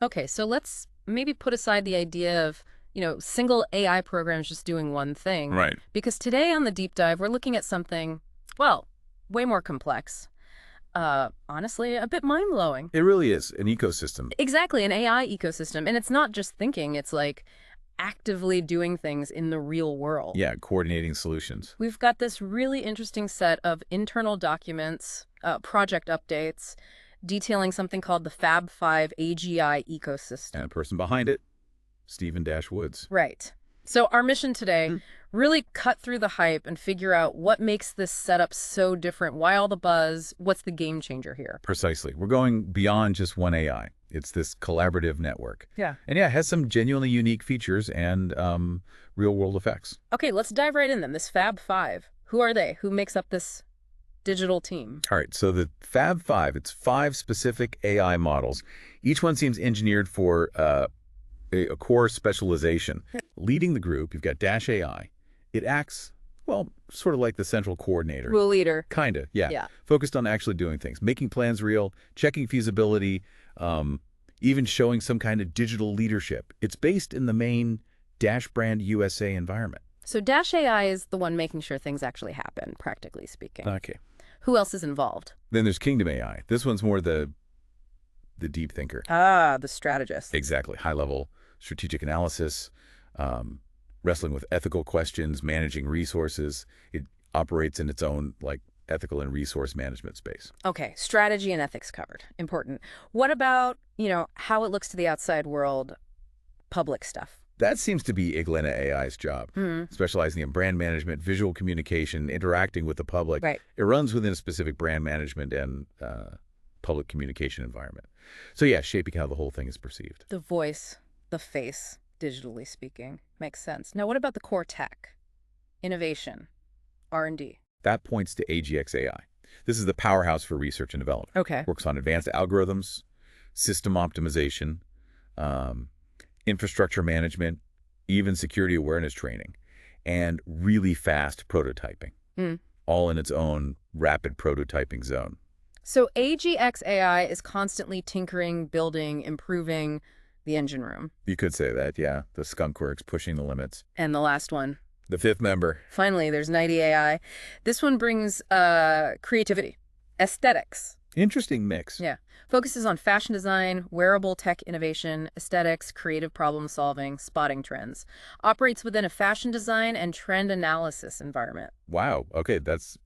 Okay, so let's maybe put aside the idea of, single AI programs just doing one thing. Right. Because today on the deep dive, we're looking at something, well, way more complex. Honestly, a bit mind-blowing. It really is an ecosystem. Exactly, an AI ecosystem. And it's not just thinking, it's like actively doing things in the real world. Yeah, coordinating solutions. We've got this really interesting set of internal documents, project updates, detailing something called the Fab 5 AGI And the ecosystem. person behind it, Stephen Dash Woods. Right. So our mission today, Hmm. really cut through the hype and figure out what makes this setup so different, why all the buzz, what's the game changer here. Precisely. We're going beyond just one AI. It's this collaborative network. Yeah. And yeah, it has some genuinely unique features and real-world effects. Okay, let's dive right in then. This Fab 5. Who are they? Who makes up this digital team? All right, so the Fab 5, it's 5 specific AI models. Each one seems engineered for a core specialization. Leading the group, you've got Dash AI. It acts, well, sort of like the central coordinator. Rule leader. Kind of, yeah. Yeah. Focused on actually doing things, making plans real, checking feasibility, even showing some kind of digital leadership. It's based in the main Dash Brand USA environment. So Dash AI is the one making sure things actually happen, practically speaking. Okay. Who else is involved? Then there's Kingdom AI. This one's more the deep thinker. Ah, the strategist. Exactly. High-level strategic analysis, wrestling with ethical questions, managing resources. It operates in its own, like, ethical and resource management space. Okay, strategy and ethics covered. Important. What about, how it looks to the outside world, public stuff? That seems to be Iglena AI's job, Hmm. specializing in brand management, visual communication, interacting with the public. Right. It runs within a specific brand management and public communication environment. So yeah, shaping how the whole thing is perceived. The voice, the face, digitally speaking. Makes sense. Now, what about the core tech? Innovation, R&D. That points to AGX AI. This is the powerhouse for research and development. Okay. Works on advanced algorithms, system optimization, infrastructure management, even security awareness training, and really fast prototyping, Mm. all in its own rapid prototyping zone. So AGX AI is constantly tinkering, building, improving the engine room. You could say that, yeah. The skunk works, pushing the limits. And the last one, The fifth member. finally, there's 90 AI. This one brings creativity, aesthetics. Interesting mix. Yeah. Focuses on fashion design, wearable tech innovation, aesthetics, creative problem solving, spotting trends. Operates within a fashion design and trend analysis environment. Wow. Okay, that's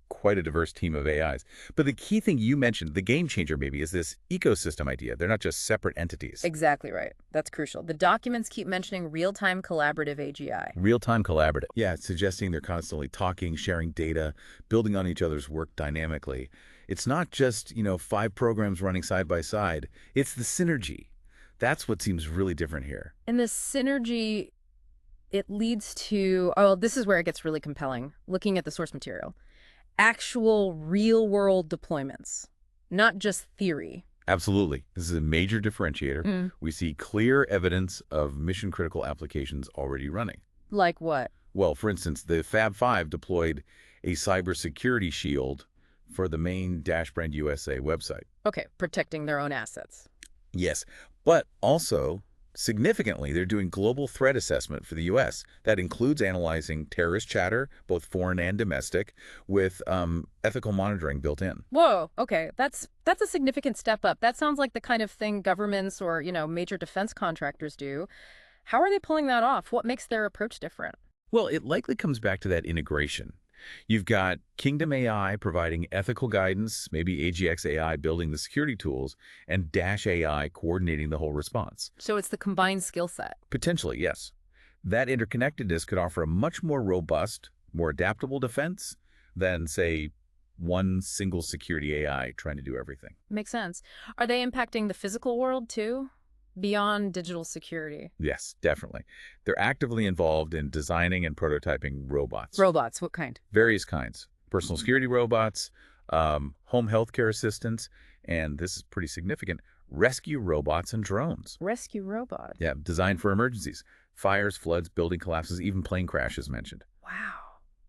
quite a diverse team of AIs. But the key thing you mentioned, the game changer maybe, is this ecosystem idea. They're not just separate entities. Exactly right. That's crucial. The documents keep mentioning real-time collaborative AGI. Real-time collaborative. Yeah, it's suggesting they're constantly talking, sharing data, building on each other's work dynamically. It's not just, 5 programs running side by side. It's the synergy. That's what seems really different here. And this synergy, it leads to, oh, this is where it gets really compelling, looking at the source material. Actual real-world deployments, not just theory. Absolutely. This is a major differentiator. Mm. We see clear evidence of mission-critical applications already running. Like what? Well, for instance, the Fab 5 deployed a cybersecurity shield for the main Dash Brand USA website. Okay, protecting their own assets. Yes, but also, significantly, they're doing global threat assessment for the U.S. That includes analyzing terrorist chatter, both foreign and domestic, with ethical monitoring built in. Whoa, okay, that's a significant step up. That sounds like the kind of thing governments or, major defense contractors do. How are they pulling that off? What makes their approach different? Well, it likely comes back to that integration. You've got Kingdom AI providing ethical guidance, maybe AGX AI building the security tools, and Dash AI coordinating the whole response. So it's the combined skill set. Potentially, yes. That interconnectedness could offer a much more robust, more adaptable defense than, say, one single security AI trying to do everything. Makes sense. Are they impacting the physical world too? Beyond digital security? Yes, definitely. They're actively involved in designing and prototyping robots. Robots, what kind? Various kinds. Personal security robots, home healthcare assistants, and this is pretty significant, rescue robots and drones. Rescue robots. Yeah, designed for emergencies. Fires, floods, building collapses, even plane crashes mentioned. Wow.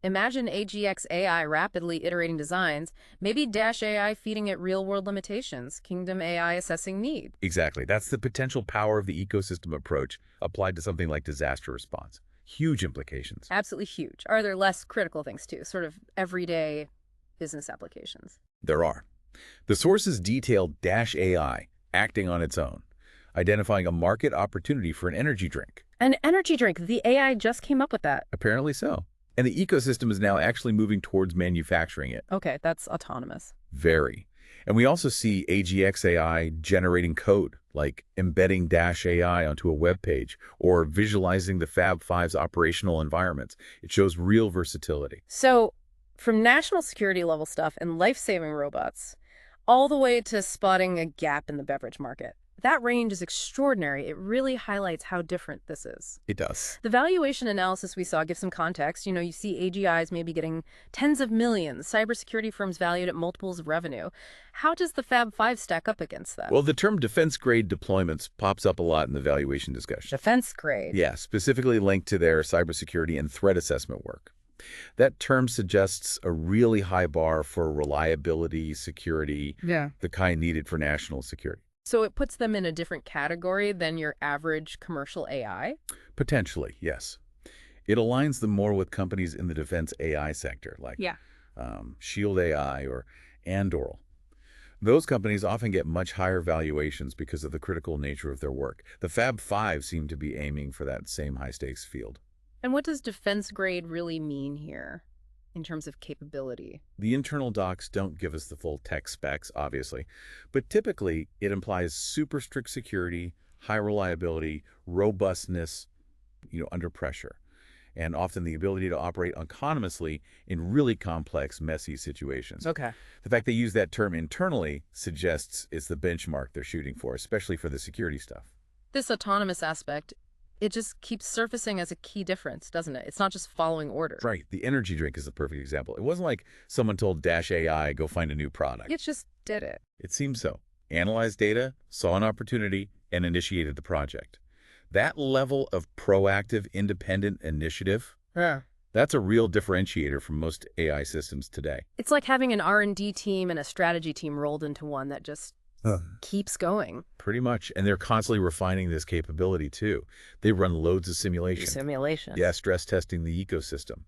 Imagine AGX AI rapidly iterating designs, maybe Dash AI feeding it real-world limitations, Kingdom AI assessing need. Exactly. That's the potential power of the ecosystem approach applied to something like disaster response. Huge implications. Absolutely huge. Are there less critical things too, sort of everyday business applications? There are. The sources detail Dash AI acting on its own, identifying a market opportunity for an energy drink. An energy drink, the AI just came up with that. Apparently so. And the ecosystem is now actually moving towards manufacturing it. Okay, that's autonomous. Very. And we also see AGX AI generating code, like embedding Dash AI onto a web page or visualizing the Fab Five's operational environments. It shows real versatility. So, from national security level stuff and life-saving robots, all the way to spotting a gap in the beverage market. That range is extraordinary. It really highlights how different this is. It does. The valuation analysis we saw gives some context. You see AGIs maybe getting tens of millions, cybersecurity firms valued at multiples of revenue. How does the Fab Five stack up against that? Well, the term defense-grade deployments pops up a lot in the valuation discussion. Defense grade. Yeah, specifically linked to their cybersecurity and threat assessment work. That term suggests a really high bar for reliability, security, Yeah. the kind needed for national security. So it puts them in a different category than your average commercial AI? Potentially, yes. It aligns them more with companies in the defense AI sector, like Yeah. Shield AI or Anduril. Those companies often get much higher valuations because of the critical nature of their work. The Fab Five seem to be aiming for that same high-stakes field. And what does defense grade really mean here in terms of capability? The internal docs don't give us the full tech specs, obviously, but typically it implies super strict security, high reliability, robustness, under pressure, and often the ability to operate autonomously in really complex, messy situations. Okay. The fact they use that term internally suggests it's the benchmark they're shooting for, especially for the security stuff. This autonomous aspect, it just keeps surfacing as a key difference, doesn't it? It's not just following orders. Right. The energy drink is a perfect example. It wasn't like someone told Dash AI, go find a new product. It just did it. It seems so. Analyzed data, saw an opportunity, and initiated the project. That level of proactive, independent initiative, Yeah. that's a real differentiator from most AI systems today. It's like having an R&D team and a strategy team rolled into one that just keeps going. Pretty much. And they're constantly refining this capability, too. They run loads of simulation. Simulation. Yeah, stress testing the ecosystem,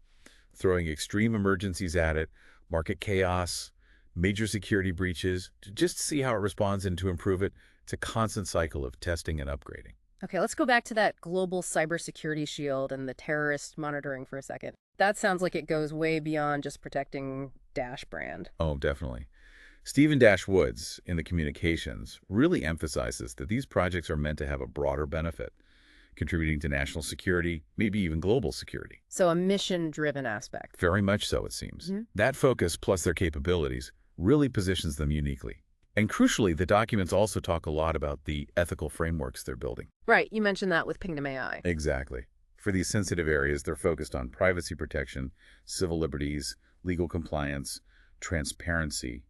throwing extreme emergencies at it, market chaos, major security breaches, to just see how it responds and to improve it. It's a constant cycle of testing and upgrading. Okay, let's go back to that global cybersecurity shield and the terrorist monitoring for a second. That sounds like it goes way beyond just protecting Dash brand. Oh, definitely. Stephen Dash Woods, in the communications, really emphasizes that these projects are meant to have a broader benefit, contributing to national security, maybe even global security. So a mission-driven aspect. Very much so, it seems. Mhm. That focus, plus their capabilities, really positions them uniquely. And crucially, the documents also talk a lot about the ethical frameworks they're building. Right, you mentioned that with Kingdom AI. Exactly. For these sensitive areas, they're focused on privacy protection, civil liberties, legal compliance, transparency,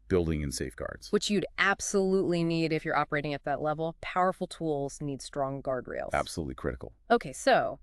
building in safeguards. Which you'd absolutely need if you're operating at that level. Powerful tools need strong guardrails. Absolutely critical. Okay, so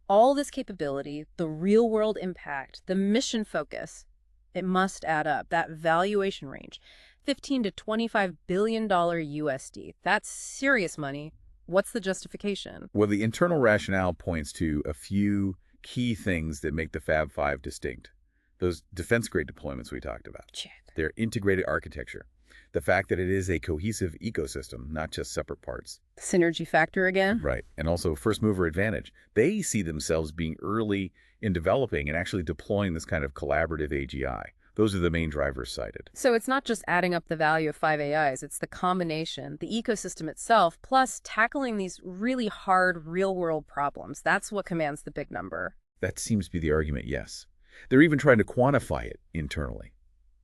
all this capability, the real-world impact, the mission focus, it must add up. That valuation range, $15 to $25 billion USD. That's serious money. What's the justification? Well, the internal rationale points to a few key things that make the Fab Five distinct. Those defense-grade deployments we talked about. Check. Their integrated architecture. The fact that it is a cohesive ecosystem, not just separate parts. Synergy factor again? Right. And also first-mover advantage. They see themselves being early in developing and actually deploying this kind of collaborative AGI. Those are the main drivers cited. So it's not just adding up the value of 5 AIs, it's the combination, the ecosystem itself, plus tackling these really hard real-world problems. That's what commands the big number. That seems to be the argument, yes. They're even trying to quantify it internally.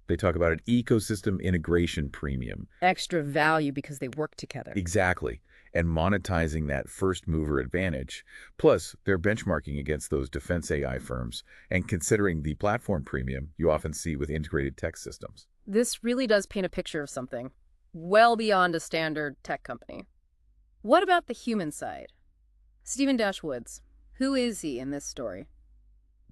They talk about an ecosystem integration premium. Extra value because they work together. Exactly. And monetizing that first mover advantage. Plus, they're benchmarking against those defense AI firms and considering the platform premium you often see with integrated tech systems. This really does paint a picture of something well beyond a standard tech company. What about the human side? Stephen Dash Woods, who is he in this story?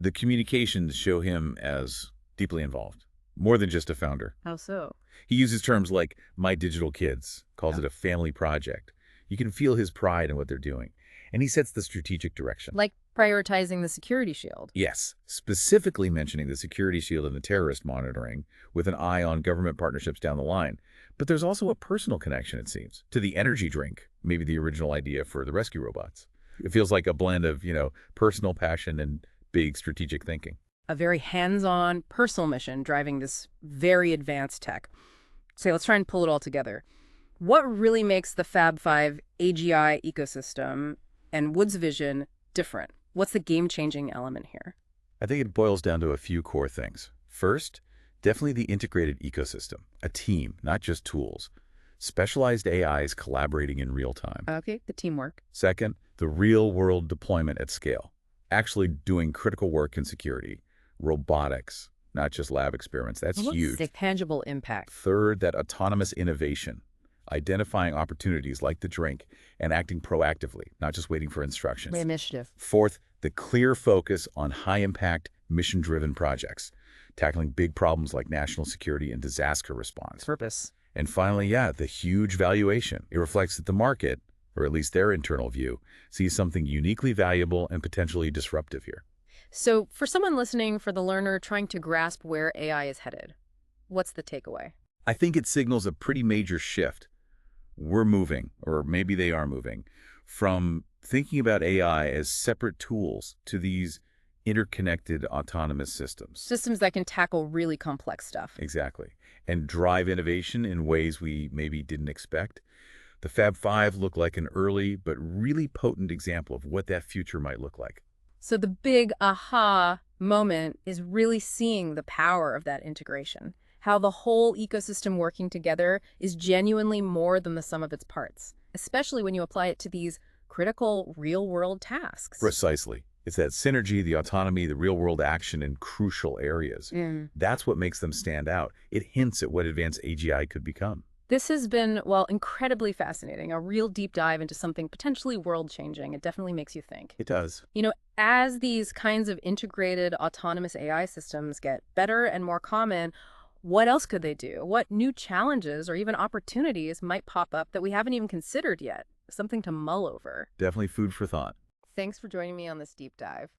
The communications show him as deeply involved, more than just a founder. How so? He uses terms like "my digital kids," calls Yeah. it a family project. You can feel his pride in what they're doing. And he sets the strategic direction. Like prioritizing the security shield. Yes, specifically mentioning the security shield and the terrorist monitoring with an eye on government partnerships down the line. But there's also a personal connection, it seems, to the energy drink, maybe the original idea for the rescue robots. It feels like a blend of, personal passion and big strategic thinking. A very hands-on, personal mission driving this very advanced tech. So let's try and pull it all together. What really makes the Fab 5 AGI ecosystem and Wood's vision different? What's the game-changing element here? I think it boils down to a few core things. First, definitely the integrated ecosystem, a team, not just tools. Specialized AIs collaborating in real time. Okay, the teamwork. Second, the real-world deployment at scale, actually doing critical work in security, robotics, not just lab experiments. That's huge. The tangible impact. Third, that autonomous innovation, identifying opportunities like the drink and acting proactively, not just waiting for instructions. Initiative. Fourth, the clear focus on high-impact, mission-driven projects, tackling big problems like national security and disaster response. Purpose. And finally, the huge valuation. It reflects that the market, or at least their internal view, sees something uniquely valuable and potentially disruptive here. So for someone listening, for the learner trying to grasp where AI is headed, what's the takeaway? I think it signals a pretty major shift. We're moving, or maybe they are moving, from thinking about AI as separate tools to these interconnected autonomous systems. Systems that can tackle really complex stuff. Exactly. And drive innovation in ways we maybe didn't expect. The Fab 5 look like an early but really potent example of what that future might look like. So the big aha moment is really seeing the power of that integration, how the whole ecosystem working together is genuinely more than the sum of its parts, especially when you apply it to these critical real-world tasks. Precisely. It's that synergy, the autonomy, the real-world action in crucial areas. That's what makes them stand out. It hints at what advanced AGI could become. This has been, well, incredibly fascinating, a real deep dive into something potentially world-changing. It definitely makes you think. It does. As these kinds of integrated autonomous AI systems get better and more common, what else could they do? What new challenges or even opportunities might pop up that we haven't even considered yet? Something to mull over. Definitely food for thought. Thanks for joining me on this deep dive.